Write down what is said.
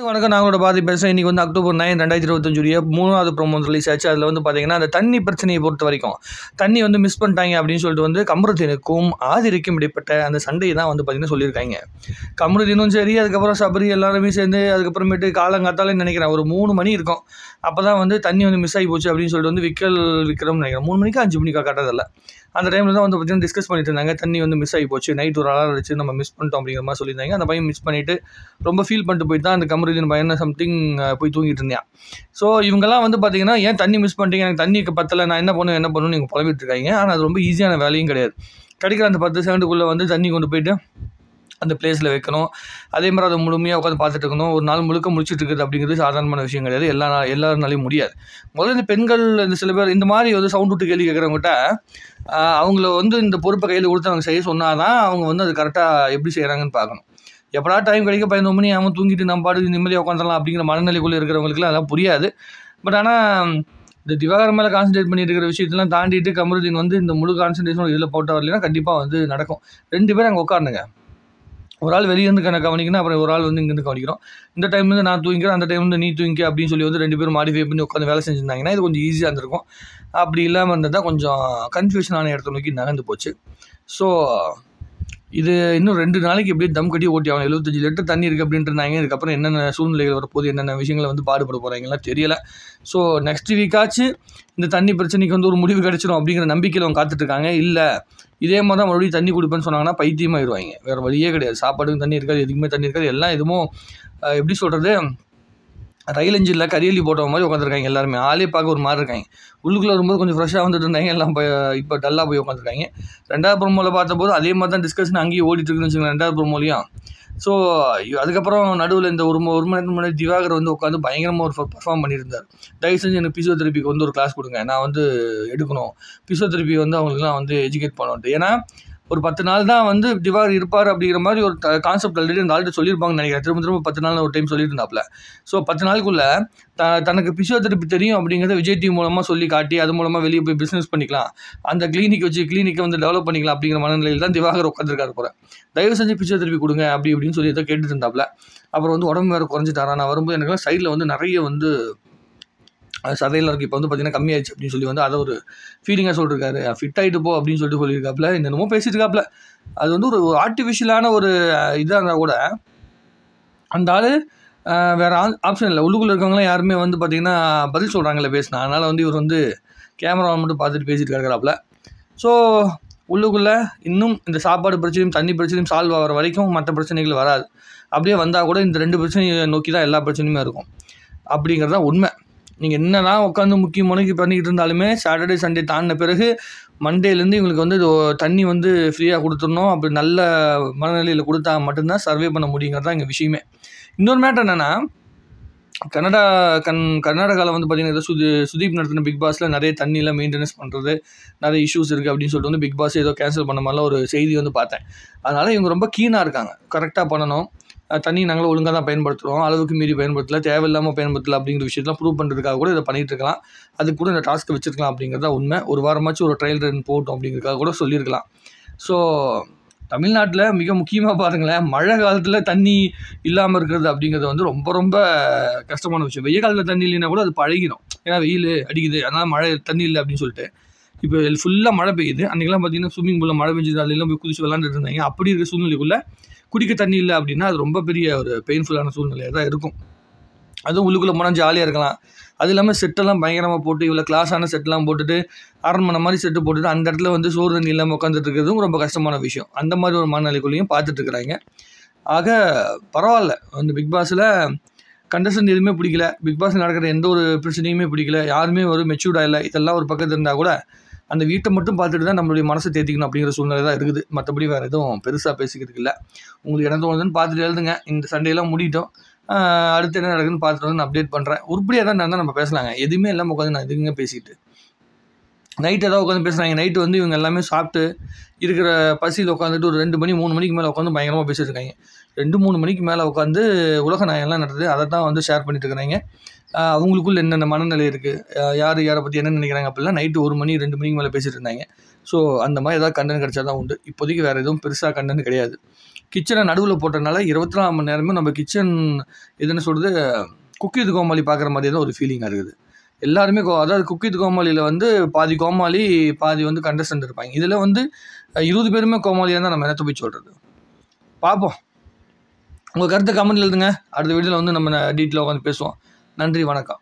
வணக்கம். நாங்களோட பாதி பேசுகிறேன். இன்றைக்கி வந்து October 9, 2025 3வது ப்ரோமோ ரிலீஸ் ஆச்சு. அதில் வந்து பார்த்தீங்கன்னா, அந்த தண்ணி பிரச்சனையை பொறுத்த வரைக்கும் தண்ணி வந்து மிஸ் பண்ணிட்டாங்க அப்படின்னு சொல்லிட்டு வந்து கமருதீனுக்கும் ஆதிரிக்கும் இடைப்பட்ட அந்த சண்டையை தான் வந்து பார்த்தீங்கன்னா சொல்லியிருக்காங்க. கமருதீனும் சரி, அதுக்கப்புறம் சபரி எல்லாருமே சேர்ந்து அதுக்கப்புறமேட்டு காலங்காத்தாலேன்னு நினைக்கிறேன் ஒரு 3 மணி இருக்கும். அப்போ தான் வந்து தண்ணி வந்து மிஸ் ஆகி போச்சு அப்படின்னு சொல்லிட்டு வந்து விக்ரம் நினைக்கிறேன் 3 மணிக்கா 5 மணிக்கா கட்டதில்லை. அந்த டைமில் தான் வந்து பார்த்தீங்கன்னா டிஸ்கஸ் பண்ணிட்டு இருந்தாங்க. தண்ணி வந்து மிஸ் ஆகி போச்சு, நைட் ஒரு அலாரம் வச்சு நம்ம மிஸ் பண்ணிட்டோம் அப்படிங்கிற மாதிரி சொல்லியிருந்தாங்க. அந்த பையன் மிஸ் பண்ணிவிட்டு ரொம்ப ஃபீல் பண்ணிட்டு போய் தான் அந்த கமருதீன் பையன் சம்திங் போய் தூங்கிட்டு இருந்தேன். ஸோ இவங்கெல்லாம் வந்து பார்த்தீங்கன்னா, ஏன் தண்ணி மிஸ் பண்ணிட்டீங்க, எனக்கு தண்ணிக்கு பத்தலை, நான் என்ன பண்ணுன்னு நீங்கள் புலம்பிட்டு இருக்காங்க. ஆனால் அது ரொம்ப ஈஸியான வேலையும் கிடையாது. கிடைக்கிற அந்த 10 செகண்டுக்குள்ளே வந்து தண்ணி கொண்டு போயிட்டு அந்த பிளேஸில் வைக்கணும். அதே மாதிரி அதை முழுமையாக உட்காந்து பார்த்துட்டு இருக்கணும். ஒரு நாள் முழுக்க முடிச்சுட்டு இருக்குது அப்படிங்கிறது சாதாரணமான விஷயம் கிடையாது. எல்லாருனாலையும் முடியாது. முதல்ல இந்த பெண்கள் இந்த சில பேர் இந்த மாதிரி வந்து சவுண்ட் விட்டு கேள்வி கேட்குறவங்ககிட்ட அவங்கள வந்து இந்த பொறுப்பை கையில் கொடுத்து அவங்க செய்ய சொன்னால் தான் அவங்க வந்து அது கரெக்டாக எப்படி செய்கிறாங்கன்னு பார்க்கணும். எப்படா டைம் கிடைக்க 11 மணி அவன் தூங்கிட்டு நம்ம பாட்டு நிம்மதியாக உட்காந்துடலாம் அப்படிங்கிற மனநிலைக்குள்ளே இருக்கிறவங்களுக்குலாம் அதெல்லாம் புரியாது. பட் ஆனால் இந்த திவாகர் மேலே கான்சன்ட்ரேட் பண்ணிட்டு இருக்கிற விஷயத்தெல்லாம் தாண்டிட்டு கமருதீன் வந்து இந்த முழு கான்சன்ட்ரேஷன் இதில் போட்ட வரலைன்னா கண்டிப்பாக வந்து நடக்கும். 2 பேரும் அங்கே உட்காருங்க. ஒரு ஆள் வெளியேருந்து கவனிக்கணும், அப்புறம் ஒரு ஆள் வந்து இங்கேருந்து கவனிக்கிறோம். இந்த டைம் வந்து நான் தூங்கிக்கிறேன், அந்த டைம் வந்து நீ தூங்கிக்க அப்படின்னு சொல்லி வந்து 2 பேரும் மாடிஃபை பண்ணி உட்காந்து வேலை செஞ்சுருந்தாங்கன்னா இது கொஞ்சம் ஈஸியாக இருந்திருக்கும். அப்படி இல்லாமல் இருந்தது தான் கொஞ்சம் கன்ஃபியூஷனான இடத்த நோக்கி நகர்ந்து போச்சு. ஸோ இது இன்னும் 2 நாளைக்கு எப்படியே தம் கட்டி ஓட்டி ஆகணும். 75 லிட்டர் தண்ணி இருக்குது அப்படின்ட்டு இருந்தாங்க. இதுக்கப்புறம் என்னென்ன சூழ்நிலைகள் வரப்போகுது, என்னென்ன விஷயங்களை வந்து பாடுபட போகிறாங்கலாம் தெரியலை. ஸோ நெக்ஸ்ட் வீக்காச்சு இந்த தண்ணி பிரச்சனைக்கு வந்து ஒரு முடிவு கிடச்சிடும் அப்படிங்கிற நம்பிக்கையில் அவங்க காத்துட்ருக்காங்க. இல்லை இதே மாதிரி தான் மறுபடியும் தண்ணி கொடுப்பேன்னு சொன்னாங்கன்னா பைத்தியமாகிடுவாங்க. வேறு வழியே கிடையாது. சாப்பாடுக்கும் தண்ணி இருக்காது, எதுக்குமே தண்ணி இருக்காது. எல்லாம் எதுவும் எப்படி சொல்கிறது, ரயில் இன்ஜினில் கரியலி போட்டவங்க மாதிரி உட்காந்துருக்காங்க. எல்லாருமே ஆளே பார்க்க ஒரு மாதிரி இருக்காங்க. உள்ளுக்குள்ளே வரும்போது கொஞ்சம் ஃப்ரெஷ்ஷாக வந்துட்டு இருந்தாங்க. எல்லாம் இப்போ டல்லாக போய் உட்காந்துருக்காங்க. 2வது ப்ரோமோவில் பார்த்தபோது அதே மாதிரி தான் டிஸ்கஷன் அங்கேயே ஓடிட்டு இருக்குன்னு வச்சுக்கோங்க 2வது ப்ரோமோலையும். ஸோ அதுக்கப்புறம் நடுவில் இந்த ஒரு மணி நேரத்துக்கு முன்னாடி திவாகர் வந்து உட்காந்து பயங்கரமாக ஒரு பர்ஃபார்ம் பண்ணியிருந்தார். தயவு செஞ்சு எனக்கு பிசியோதெரபிக்கு வந்து ஒரு கிளாஸ் கொடுங்க, நான் வந்து எடுக்கணும், பிசியோதெரபி வந்து அவங்களுக்குலாம் வந்து எஜுகேட் பண்ணணுன்ட்டு. ஏன்னா ஒரு 10 நாள் தான் வந்து திவாகர் இருப்பார் அப்படிங்கிற மாதிரி ஒரு கான்செப்ட் ஆல்ரெடி அந்த ஆல்ரெடி சொல்லியிருப்பாங்கன்னு நினைக்கிறேன். திரும்ப 10 நாள் ஒரு டைம் சொல்லிட்டு இருந்தாப்புல. ஸோ 10 நாளுக்குள்ளே தனக்கு பிசியோதெரபி தெரியும் அப்படிங்கிறத விஜய் டிவி மூலமாக சொல்லி காட்டி அது மூலமாக வெளியே போய் பிஸ்னஸ் பண்ணிக்கலாம், அந்த கிளினிக்கை வந்து டெவலப் பண்ணிக்கலாம் அப்படிங்கிற மனநிலையில் தான் திவாகர் உட்காந்துருக்காரு போகிறேன். தயவு செஞ்சு பிசியோதெரபி கொடுங்க அப்படி இப்படின்னு சொல்லி எதோ கேட்டுட்டு இருந்தாப்புல. அப்புறம் வந்து உடம்பு வேறு குறைஞ்சிட்டாரா. நான் வரும்போது எனக்குலாம் சைடில் வந்து நிறைய வந்து சதையில் இருக்குது, இப்போ வந்து பார்த்தீங்கன்னா கம்மியாயிடுச்சு அப்படின்னு சொல்லி வந்து அதை ஒரு ஃபீலிங்காக சொல்லியிருக்காரு. ஃபிட் ஆகிட்டு போ அப்படின்னு சொல்லிட்டு சொல்லியிருக்காப்புல. என்னென்னமோ பேசிட்டு இருக்காப்புல. அது வந்து ஒரு ஆர்டிஃபிஷியலான ஒரு இதாக இருந்தால் கூட அந்த ஆள் வேறு ஆப்ஷன் இல்லை. உள்ளுக்குள்ளே இருக்கவங்களாம் யாருமே வந்து பார்த்திங்கன்னா பதில் சொல்கிறாங்களே பேசினா. அதனால் வந்து இவர் வந்து கேமராவை மட்டும் பார்த்துட்டு பேசிட்டு கிடக்கிறாப்புல. ஸோ உள்ளுக்குள்ளே இன்னும் இந்த சாப்பாடு பிரச்சனையும் தண்ணி பிரச்சனையும் சால்வ் ஆகிற வரைக்கும் மற்ற பிரச்சனைகள் வராது. அப்படியே வந்தால் கூட இந்த 2 பிரச்சனையை நோக்கி தான் எல்லா பிரச்சனையுமே இருக்கும் அப்படிங்கிறது தான் உண்மை. நீங்கள் என்ன தான் உட்காந்து முக்கியமானக்கு பண்ணிக்கிட்டு இருந்தாலுமே சாட்டர்டே சண்டே தாண்டின பிறகு மண்டேலேருந்து இவங்களுக்கு வந்து தண்ணி வந்து ஃப்ரீயாக கொடுத்துடணும், அப்படி நல்ல மனநிலையில் கொடுத்தா மட்டும்தான் சர்வே பண்ண முடியுங்கிறது தான் எங்கள் விஷயமே. இன்னொரு மேட்டர் என்னென்னா, கர்நாடகாவில் வந்து பார்த்திங்கன்னா சுதீப் நடத்தின பிக் பாஸில் நிறைய தண்ணியில் மெயின்டெனன்ஸ் பண்ணுறது நிறைய இஷ்யூஸ் இருக்குது அப்படின்னு சொல்லிட்டு வந்து பிக் பாஸ் ஏதோ கேன்சல் பண்ண மாதிரிலாம் ஒரு செய்தி வந்து பார்த்தேன். அதனால் இவங்க ரொம்ப கீனாக இருக்காங்க, கரெக்டாக பண்ணணும், தண்ணி நாங்களும் ஒழுங்காக தான் பயன்படுத்துகிறோம், அளவுக்கு மீறி பயன்படுத்தலை, தேவையில்லாமல் பயன்படுத்தலை அப்படிங்கிற விஷயத்தெல்லாம் ப்ரூவ் பண்ணுறதுக்காக கூட இதை பண்ணிகிட்டு இருக்கலாம். அதுக்கு கூட இந்த டாஸ்க்கை வச்சுருக்கலாம் அப்படிங்கிறத உண்மை. ஒரு வாரமாச்சும் ஒரு ட்ரையல் ரன் போகட்டும் அப்படிங்கிறதுக்காக கூட சொல்லியிருக்கலாம். ஸோ தமிழ்நாட்டில் மிக முக்கியமாக பாருங்களேன், மழை காலத்தில் தண்ணி இல்லாமல் இருக்கிறது அப்படிங்கிறது வந்து ரொம்ப ரொம்ப கஷ்டமான விஷயம். வெய்ய காலத்தில் தண்ணி இல்லைன்னா கூட அது பழகிடும், ஏன்னா வெயில் அடிக்குது அதனால் மழை தண்ணி இல்லை அப்படின்னு சொல்லிட்டு. இப்போ ஃபுல்லாக மழை பெய்யுது. அன்றைக்கெல்லாம் பார்த்தீங்கன்னா ஸ்விம்மிங் பூலில் மழை பெஞ்சது, அதெல்லாம் போய் குதிச்சு விளாண்டுட்டு இருந்தாங்க. அப்படி இருக்கிற சூழ்நிலைக்குள்ளே குடிக்க தண்ணி இல்லை அப்படின்னா அது ரொம்ப பெரிய ஒரு பெயின்ஃபுல்லான சூழ்நிலையாக தான் இருக்கும். அதுவும் உள்ளுக்குள்ளே போனால் ஜாலியாக இருக்கலாம். அது இல்லாமல் செட்டெல்லாம் பயங்கரமாக போட்டு இவ்வளோ கிளாஸான செட்டெல்லாம் போட்டுட்டு அரண்மனை மாதிரி செட்டு போட்டுட்டு அந்த இடத்துல வந்து சோறு தண்ணி இல்லாமல் உட்காந்துட்டு இருக்கிறதும் ரொம்ப கஷ்டமான விஷயம். அந்த மாதிரி ஒரு மனநிலைக்குள்ளேயும் பார்த்துட்ருக்குறாங்க. ஆக பரவாயில்ல, அந்த பிக் பாஸில் கண்டஸ்டன்ட் எதுவுமே பிடிக்கல, பிக் பாஸ் நடக்கிற எந்த ஒரு பிரச்சனையுமே பிடிக்கல, யாருமே ஒரு மெச்சூர்டாக இல்லை, இதெல்லாம் ஒரு பக்கத்தில் இருந்தால் கூட அந்த வீட்டை மட்டும் பார்த்துட்டு தான் நம்மளுடைய மனசை தேத்திக்கணும் அப்படிங்கிற சூழ்நிலை தான் இருக்குது. மற்றபடி வேறு எதுவும் பெருசாக பேசிக்கிறதுக்கு இல்லை. உங்களுக்கு என்ன தோணுதுன்னு பார்த்துட்டு எழுதுங்க. இந்த சண்டையெல்லாம் முடிட்டோம், அடுத்து என்ன நடக்குதுன்னு பார்த்துட்டு வந்து நான் அப்டேட் பண்ணுறேன். உருப்படியாக தான் நடந்தால் நம்ம பேசலாங்க. எதுவுமே இல்லாமல் உட்காந்து நான் எதுக்குங்க பேசிக்கிட்டு. நைட்டு ஏதாவது உட்காந்து பேசுகிறாங்க. நைட்டு வந்து இவங்க எல்லாமே சாப்பிட்டு இருக்கிற பசியில் உட்காந்துட்டு ஒரு 2 மணி 3 மணிக்கு மேலே உட்காந்து பயங்கரமாக பேசிட்டுருக்காங்க. 2-3 மணிக்கு மேலே உட்காந்து உலக நாயெல்லாம் நடக்குது, அதை தான் வந்து ஷேர் பண்ணிட்டு இருக்கிறாங்க. அவங்களுக்குள்ள என்னென்ன மனநிலை இருக்குது, யாரை பற்றி என்ன நினைக்கிறாங்க அப்படிலாம் நைட்டு 1 மணி 2 மணிக்கு மேலே பேசிகிட்டு இருந்தாங்க. ஸோ அந்த மாதிரி ஏதாவது கண்டென்ட் கிடச்சா தான் உண்டு. இப்போதைக்கு வேறு எதுவும் பெருசாக கண்டென்ட் கிடையாது. கிச்சனை நடுவில் போட்டதுனால 24 மணி நேரமே நம்ம கிச்சன் எதுன்னு சொல்கிறது குக் வித் கோமாளி பார்க்குற மாதிரி தான் ஒரு ஃபீலிங்காக இருக்குது. எல்லாருமே அதாவது குக் வித் கோமாளியில் வந்து பாதி கோமாளி பாதி வந்து கண்டஸ்டன்ட் இருப்பாங்க. இதில் வந்து 20 பேருமே கோமாளியாக தான் நம்ம என்னத்தை போய் சொல்கிறது. பார்ப்போம். உங்கள் கருத்தை கமெண்ட்டில் எழுதுங்க. அடுத்த வீடியோவில் வந்து நம்ம டீட்டெயிலாக உட்காந்து பேசுவோம். நன்றி, வணக்கம்.